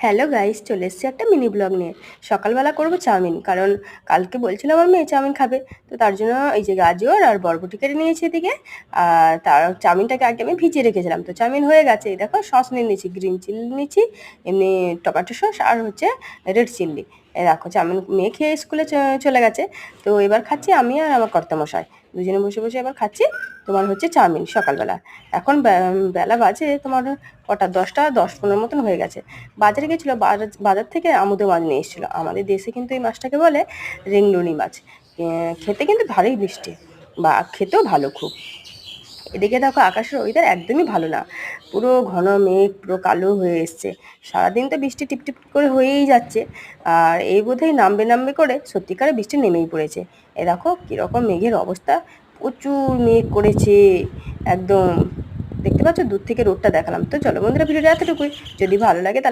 Hello guys, চলে এসেছি একটা মিনি ব্লগ নিয়ে। সকালবেলা করব চাউমিন, কারণ কালকে বলছিল আমার মেয়ে চাউমিন খাবে। তো তার জন্য এই যে গাজর আর বরবটি কেটে নিয়েছি এদিকে। আর তার চাউমিনটাকে আগে আমি ভিজিয়ে রেখেছিলাম, তো চাউমিন হয়ে গেছে। এই দেখো, সস নিয়ে নিয়েছি, গ্রিন চিলি নিয়েছি, এমনি টমেটো সস, আর হচ্ছে রেড চিলি। এই দেখো, চাউমিন মেয়ে খেয়ে স্কুলে চলে গেছে। তো এবার খাচ্ছি আমি আর আমার কর্তামশাই, দুজনে বসে বসে এবার খাচ্ছি তোমার হচ্ছে চাউমিন সকালবেলা। এখন বেলা বাজে তোমার কটা, 10:10-15 মতন হয়ে গেছে। বাজারে গেছিলো, বাজার থেকে আমুদো মাছ নিয়ে এসেছিলো। আমাদের দেশে কিন্তু এই মাছটাকে বলে রেংলুনি মাছ। খেতে কিন্তু ভালোই মিষ্টি, বা খেতেও ভালো খুব। এদিকে দেখো, আকাশের ওয়েদার একদমই ভালো না, পুরো ঘন মেঘ, পুরো কালো হয়ে এসছে। সারাদিন তো বৃষ্টি টিপটিপ করে হয়েই যাচ্ছে, আর এই বোধহয় নামবে নামবে করে সত্যিকারে বৃষ্টি নেমেই পড়েছে। এ দেখো কীরকম মেঘের অবস্থা, প্রচুর মেঘ করেছে একদম। দেখতে পাচ্ছ, দূর থেকে রোডটা দেখালাম। তো চলো বন্ধুরা, ভিডিওটা এতটুকুই। যদি ভালো লাগে তাহলে